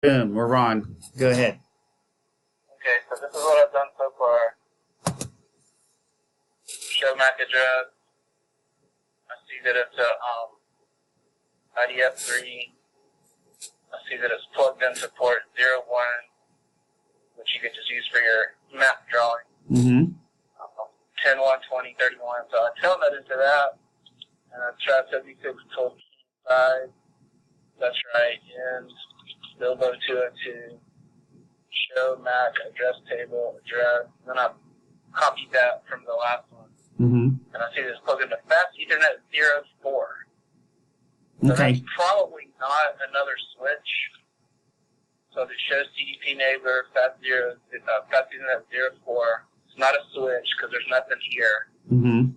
Boom, we're on. Go ahead. Okay, so this is what I've done so far. Show MAC address. I see that it's a IDF3. I see that it's plugged into port 01, which you could just use for your map drawing. Mm-hmm. 10, 1, 20, 31. So I telnet into that, and I try 76 total side. That's right. And Bilbo 202. Show MAC address table address. And then I copied that from the last one. Mm-hmm. And I see this plugged into Fast Ethernet 04. So Okay. that's probably not another switch. So it shows CDP neighbor, Fast Ethernet 04. It's not a switch because there's nothing here. Mm-hmm.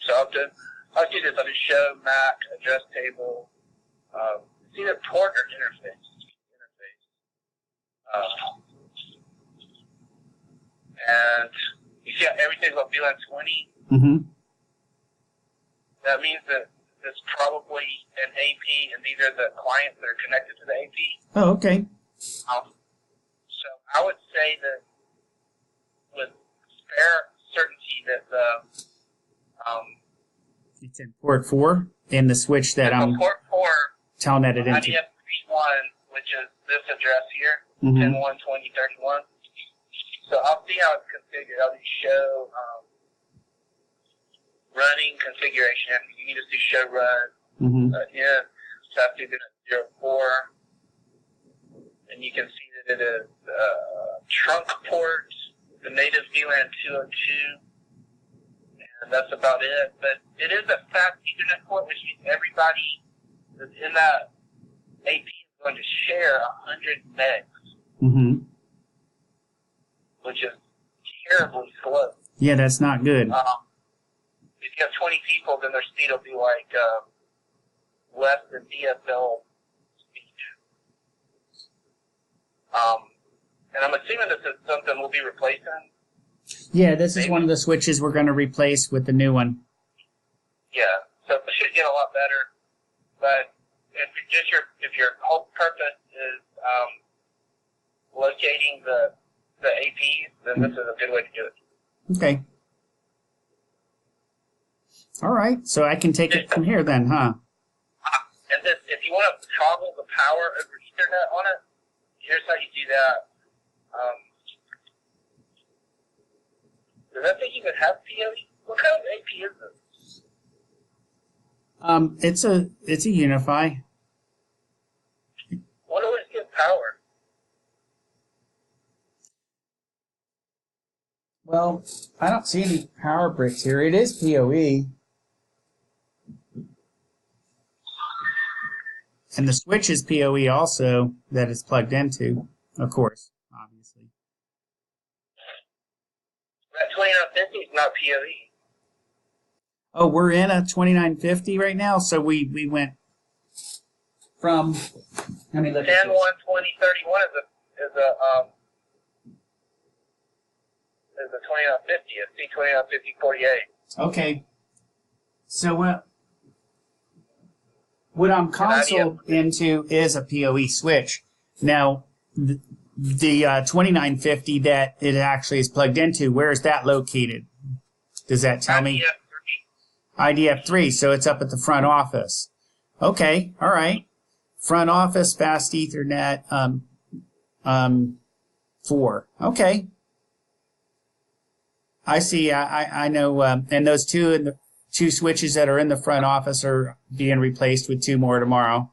So I'll do this. I'll just show MAC address table. It's either port or interface. And you see how everything's on VLAN 20? Mm-hmm. That means that it's probably an AP, and these are the clients that are connected to the AP. Oh, okay. So I would say that with fair certainty that the It's in port 4 in the switch that I'm port 4 telnetted into. IDF1, which is this address here, Mm-hmm. 10, 1, 20, 31. So I'll see how it's configured. I'll just show running configuration. You can just do show run. Mm-hmm. Yeah, Fast Ethernet 04. And you can see that it is trunk port, the native VLAN 202. And that's about it. But it is a Fast Ethernet port, which means everybody that's in that AP is going to share 100 megs, Mm-hmm. which is terribly slow. Yeah, that's not good. If you have 20 people, then their speed will be like less than DSL speed. And I'm assuming this is something we'll be replacing. Yeah, this is one of the switches we're going to replace with the new one. Yeah, so it should get a lot better. But if your whole purpose is locating the APs, then this is a good way to do it. Okay. All right, so I can take it from here then, huh? And this, if you want to toggle the power over Ethernet on it, here's how you do that. Does that think you could have PoE? What kind of AP is this? It's a Unify. What do it get power? Well, I don't see any power bricks here. It is PoE. And the switch is PoE also that it's plugged into, of course, obviously. That 2950 is not PoE. Oh, we're in a 2950 right now, so we went from, let me look 10, at 1, this. 20, 31 is a 2950, a C2950 48. Okay. So what I'm console into is a PoE switch. Now, the 2950 that it actually is plugged into, where is that located? Does that tell me? IDF3, so it's up at the front office. Okay, all right. Front office, Fast Ethernet 4. Okay. I see. I know. And those two switches that are in the front office are being replaced with 2 more tomorrow.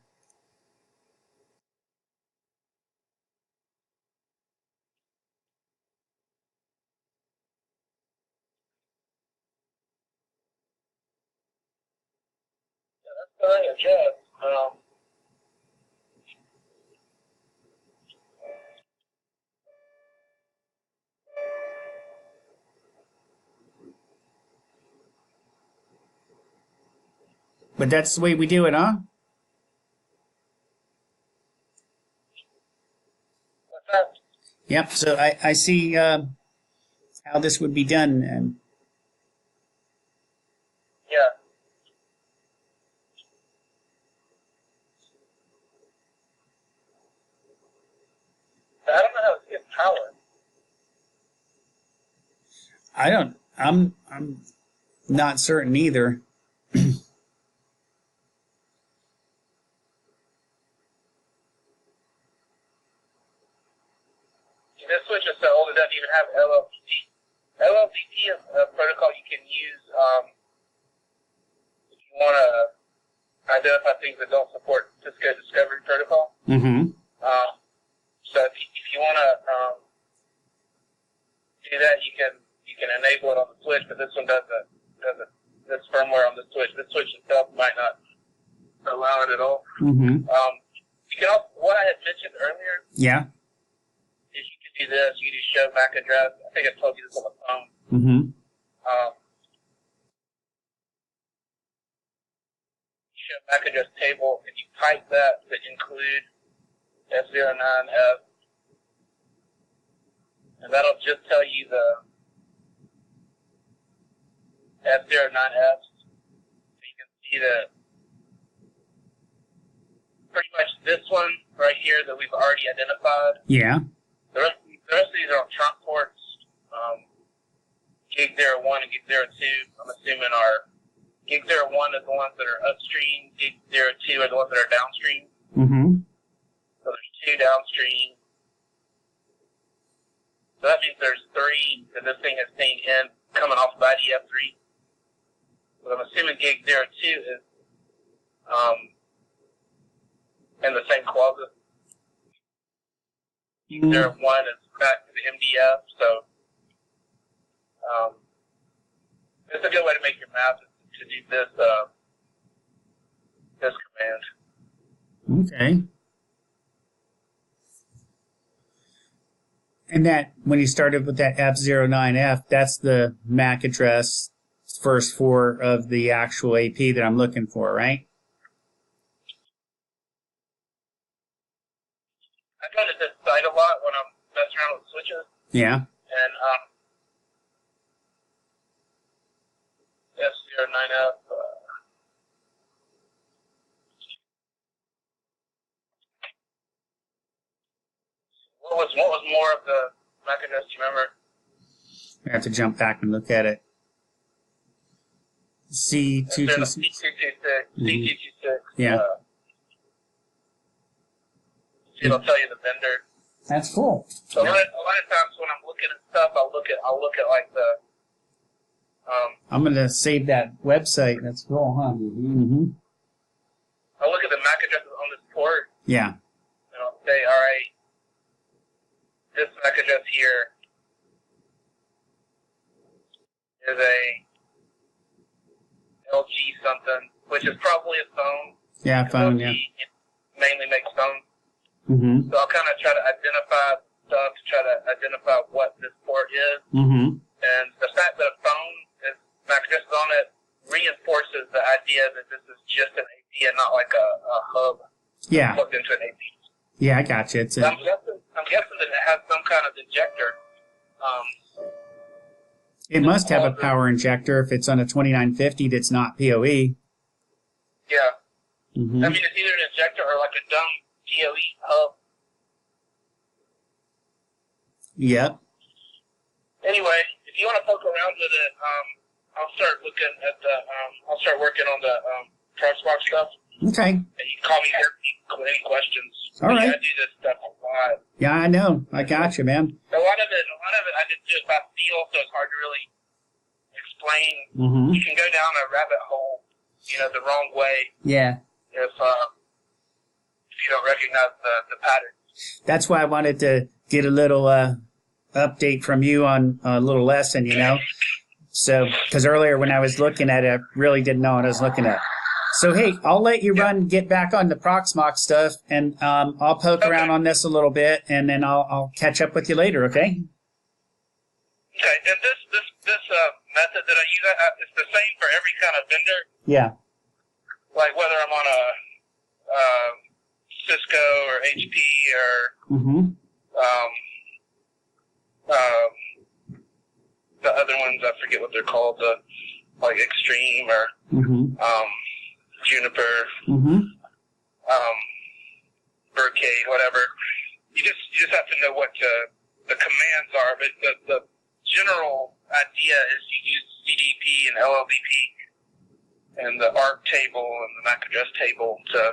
Adjust. But that's the way we do it, huh? What's that? Yep. So I see how this would be done. And Yeah. I'm not certain either. This switch is so old it doesn't even have LLDT. LLDT is a protocol you can use if you want to identify things that don't support Cisco Discovery Protocol. Mm-hmm. So if you want to do that, you can enable it on the switch, but this one doesn't. This firmware on the switch itself might not allow it at all. Mm-hmm. You can also, what I had mentioned earlier. Yeah. Is you can do this. You can do show MAC address. I think I told you this on the phone. Mm-hmm. Show MAC address table, and you type that to include F09F, and that'll just tell you the F09Fs. So you can see that pretty much this one right here that we've already identified. Yeah. The rest of these are on trunk ports. Gig 01 and Gig 02, I'm assuming are Gig 01 is the ones that are upstream. Gig 02 are the ones that are downstream. Mm-hmm. So there's 2 downstream. So that means there's 3 that this thing has seen in coming off of IDF3. So I'm assuming Gig 02 is in the same closet. Gig 01 is back to the MDF. So it's a good way to make your map to do this command. Okay. And that, when you started with that F09F, that's the MAC address, first 4 of the actual AP that I'm looking for, right? I go to this site a lot when I'm messing around with switches. Yeah. And F09F. What was more of the MAC address? Do you remember? I have to jump back and look at it. C226. C226. Yeah. It'll tell you the vendor. That's cool. So a lot of times when I'm looking at stuff, I'll look at like the. I'm gonna save that website. That's cool, huh? Mm-hmm. I'll look at the MAC addresses on this port. Yeah. And I'll say, all right, this MAC address here is a LG something, which is probably a phone. Yeah, phone. LG Yeah. mainly makes phones. Mm-hmm. So I'll kind of try to identify stuff to try to identify what this port is. Mm-hmm. And the fact that a phone is MAC address on it reinforces the idea that this is just an AP and not like a hub Yeah. plugged into an AP. Yeah, I got you. I'm guessing that it has some kind of injector. It must have a power injector if it's on a 2950 that's not PoE. Yeah. Mm-hmm. I mean, it's either an injector or like a dumb PoE hub. Yep. Anyway, if you want to poke around with it, I'll start looking at I'll start working on the Proxmox stuff. Okay. And you can call me here with any questions. All right. I do this stuff a lot. Yeah, I know. I got you, man. A lot of it I just do it by feel, so it's hard to really explain. Mm-hmm. You can go down a rabbit hole, the wrong way Yeah. if you don't recognize the pattern. That's why I wanted to get a little update from you on a little lesson, So, because earlier when I was looking at it, I really didn't know what I was looking at. So, hey, I'll let you get back on the Proxmox stuff, and I'll poke around on this a little bit, and then I'll catch up with you later, okay? Okay, and this method that I use, it's the same for every kind of vendor. Yeah. Like whether I'm on a Cisco or HP or the other ones, I forget what they're called, like Extreme or Juniper, Birdcage, whatever. You just have to know what the commands are, but the general idea is you use CDP and LLDP and the ARC table and the MAC address table to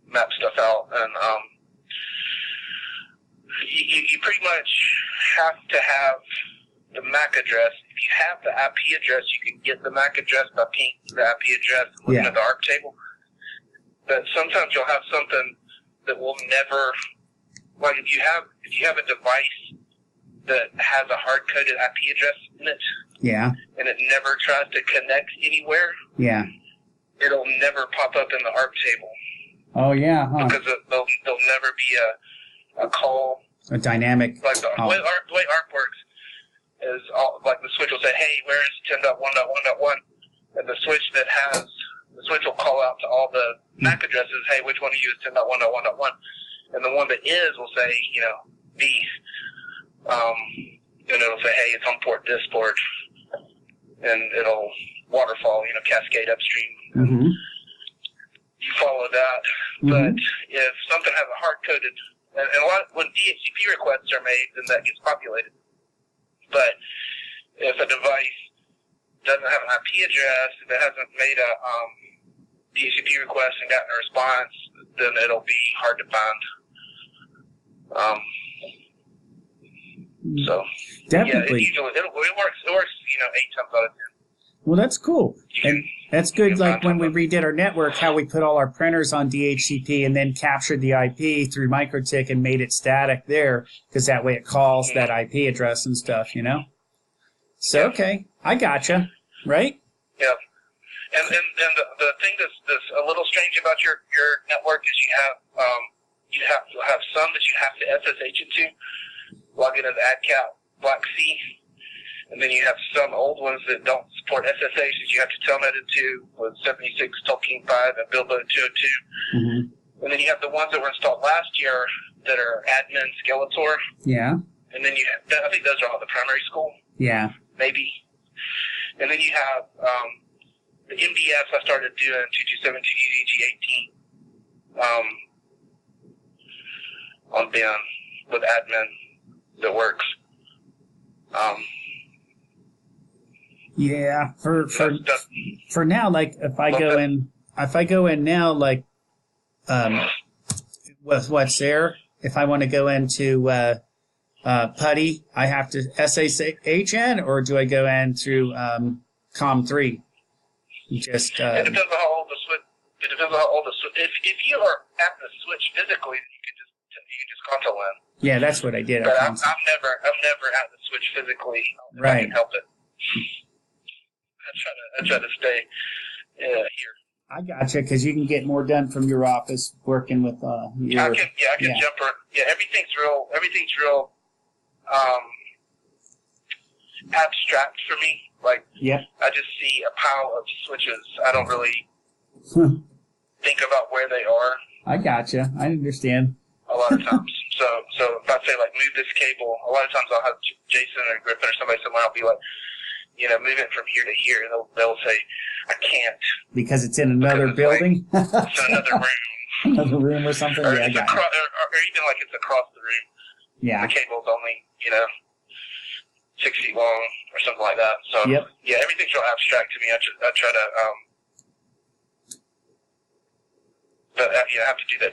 map stuff out. And you pretty much have to have the MAC address. If you have the IP address, you can get the MAC address by pinging the IP address and looking at the ARC table. But sometimes you'll have something that will never, like if you have a device that has a hard-coded IP address in it, and it never tries to connect anywhere, it'll never pop up in the ARC table. Oh yeah, because there'll never be a call, a dynamic. Like the way ARC works is like the switch will say, "Hey, where is 10.1.1.1?" and the switch will call out to all the MAC addresses, "Hey, which one of you is 10.1.1.1?" And the one that is will say, B. And it'll say, "Hey, it's on port this port," and it'll waterfall, cascade upstream. Mm-hmm. You follow that. Mm-hmm. But if something has a hard-coded, and a lot when DHCP requests are made, then that gets populated. But if a device doesn't have an IP address, if it hasn't made a DHCP request and gotten a response, then it'll be hard to find. So definitely, it works. 8 times out of 10. Well, that's cool, and that's good. Like when we redid our network, how we put all our printers on DHCP and then captured the IP through MikroTik and made it static there, because that way it calls that IP address and stuff. So okay, I gotcha. Right? Yeah. And the thing that's a little strange about your network is you have some that you have to SSH into, log in as AdCap Black C, and then you have some old ones that don't support SSH that you have to telnet into with 76 Tolkien 5 and Bilbo 202. Mm-hmm. And then you have the ones that were installed last year that are admin Skeletor. Yeah. And then you have, I think those are all the primary school. Yeah. Maybe. And then you have the MBS I started doing 2272 EDG18 on Ben with admin that works. Yeah, for now, like if I go in now, like with what's there, if I want to go into PuTTY, I have to SSH in, or do I go in through COM3? Just it depends on how old the switch. It depends on how old the switch. If you are at the switch physically, then you can just console in. Yeah, that's what I did. But I'm never at the switch physically. Right. I can help it. I try to stay here. I gotcha, because you can get more done from your office working with your. I can jump around. Yeah, everything's real abstract for me. Like, I just see a pile of switches. I don't really think about where they are. I gotcha. I understand. A lot of times. So if I say, like, move this cable, a lot of times I'll have Jason or Griffin or somebody somewhere, I'll be like, move it from here to here. And they'll say, I can't. Because it's in another building? Like, it's in another room. Another room or something? Or, or even like it's across the room. Yeah. The cable's only, 6 feet long or something like that. So, everything's real abstract to me. I try to, but I have to do that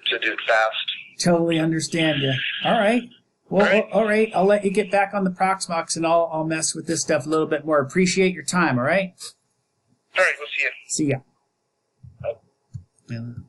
to do it fast. Totally understand you. All right. Well, all right. I'll let you get back on the Proxmox, and I'll mess with this stuff a little bit more. Appreciate your time, all right? All right, we'll see you. See ya. Bye.